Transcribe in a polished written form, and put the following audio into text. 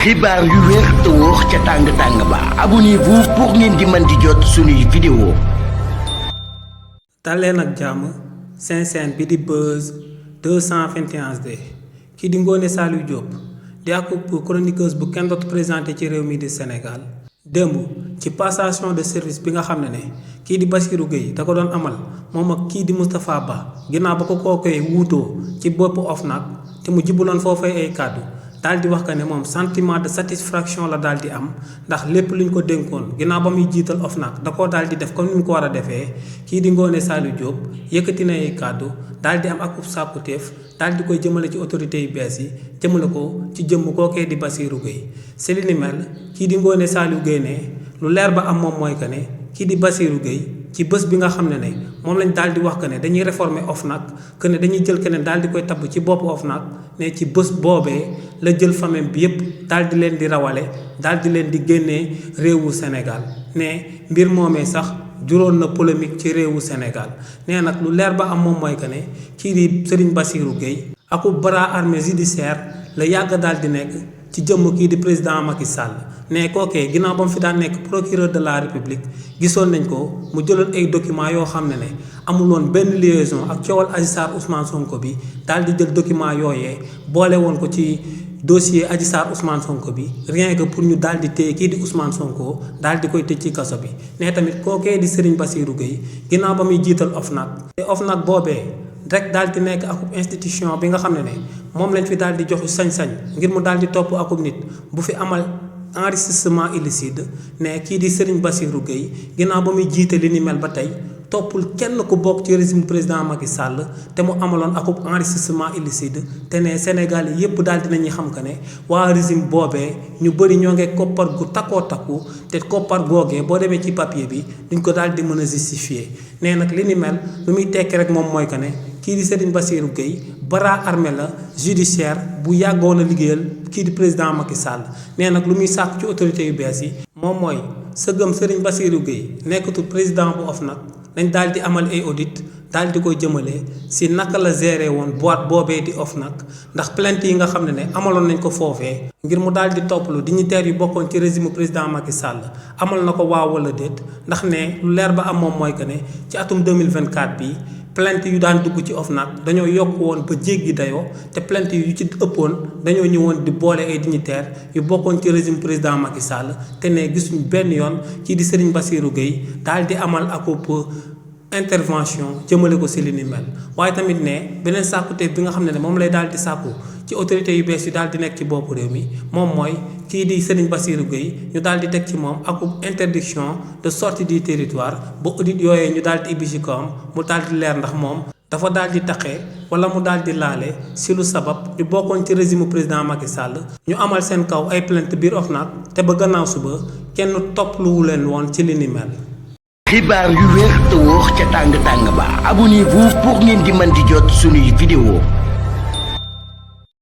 xibaar yu wér te wóor ca tàng ba abonnez-vous pour ngeen di mën di jot suñuy vidéo. daleen ak jàmm seen bi di Buzz 221D kii di Ngoné Saliou Diop di ak chroniqueuse bu kenn dootu présenté ci réew mi di Sénégal démb ci passation de service bi nga xam ne kii di Bassirou Gueye da ko doon amal moom ak kii di Moustapha Ba ginnaaw ba ko kookoy wuutoo ci boppu OFNAC te mu jibbuloon foofee ay kàddu daal di wax que ne moom sentiment de satisfaction la daal di am ndax lépp luñ ko dénkoon ginnaaw ba muy jiital OFNAC da koo daal di def comme ni mu ko war a defee kii di Ngoné Saliou Diop yëkkati na ay kàddu daal di am ak sàkkuteef daal di koy jëmale ci autorités yu bees yi jëmale ko ci jëmm kookee di Bassirou Gueye si li ni mel kii di Ngoné Saliou Gueye ne lu leer ba am moom mooy que ne kii di Bassirou Gueye ci bés bi nga xam ne moom lañ daal di wax que ne dañuy réformer OFNAC que ne dañuy jël keneen daal di koy tabb ci bopp OFNAC ne ci bés boobee la jël famille bi yépp daal di leen di rawale daal di leen di génnee réewu Sénégal ne mbir moomee sax juróon na polémique ci réewu Sénégal nee nag lu leer ba am moom mooy que ne kii di Serigne Bassirou Gueye aku bras armé judiciaire la yàgg daal di nekk ci jëmm kii di président Macky Sall ne kookee ginnaaw ba mu fi daan nekk procureur de la république gisoon nañ ko mu jëloon ay documents yoo xam ne amuloon benn liaison ak coowal Adji Sarr Ousmane Sonko bi daal di jël documents yooyee boole woon ko ci dossier Adji Sarr Ousmane Sonko bi rien que pour ñu daal di téye kii di Ousmane Sonko daal di koy tëj ci kaso bi ne tamit kookee di Serigne Bassirou Gueye ginnaaw ba muy jiital OFNAC te OFNAC boobee rek daal di nekk akub institution bi nga xam ne moom lañ fi daal di jox sañ-sañ ngir mu daal di topp akub nit bu fi amal enrichissement illicite ne kii di Serigne Bassirou Gueye ginnaaw ba muy jiite li ni mel ba tey toppul kenn ku bokk ci régime président Macky Sall te mu amaloon akub enrichissement illicite te ne Sénégal yi yépp daal dinañuy xam que ne waa régime boobee ñu bëri ñoo ngi koppar gu takkoo takku te koppar googee boo demee ci papier bi duñ ko daal di mën a justifier nee nag li ni mel lu muy tekki rek moom mooy que ne kii di Serigne Bassirou Gueye bras armé la judiciaire bu yàggoon a liggéeyal kii di président Macky Sall nee nag lu muy sàkk ci autorités yu bees yi moom mooy sëgëm Serigne Bassirou Gueye nekkatul président bu OFNAC dañ daal di amal ay audit daal di koy jëmale si naka la géré woon boîte boobee di OFNAC ndax plainte yi nga xam ne amaloon nañ ko foofee ngir mu daal di toppalu dignitaires yu bokkoon ci régime président Macky Sall amal na ko waaw wala déet ndax ne lu leer ba am moom mooy que ne ci atum 2024 bi plainte yu daan dugg ci OFNAC dañoo yokk woon ba jéggi dayoo te plainte yu ci ëppoon dañoo ñëwoon di boole ay dignitaires yu bokkoon ci régime président Macky Sall te ne gisuñ benn yoon kii di Serigne Bassirou Gueye daal di amal akub intervention jëmale ko si li ni mel waaye tamit ne beneen sàkkuteef bi nga xam ne moom lay daal di sàkku ci autorités yu bees yu daal di nekk ci boppu réew mi moom mooy kii di Serigne Bassirou Gueye ñu daal di teg ci moom akub interdiction de sortie du territoire ba audit yooyee ñu daal di ibbi ci kawam mu daal di leer ndax moom dafa daal di taqee wala mu daal di laale si lu sabab ñu bokkoon ci régime président Macky Sall ñu amal seen kaw ay plainte biir OFNAC te ba gannaaw suba kenn toppluwu leen woon ci li ni mel. xibaar yu wér te wóor ca tàng ba abonnez-vous pour ngeen di mën di jot suñuy vidéo.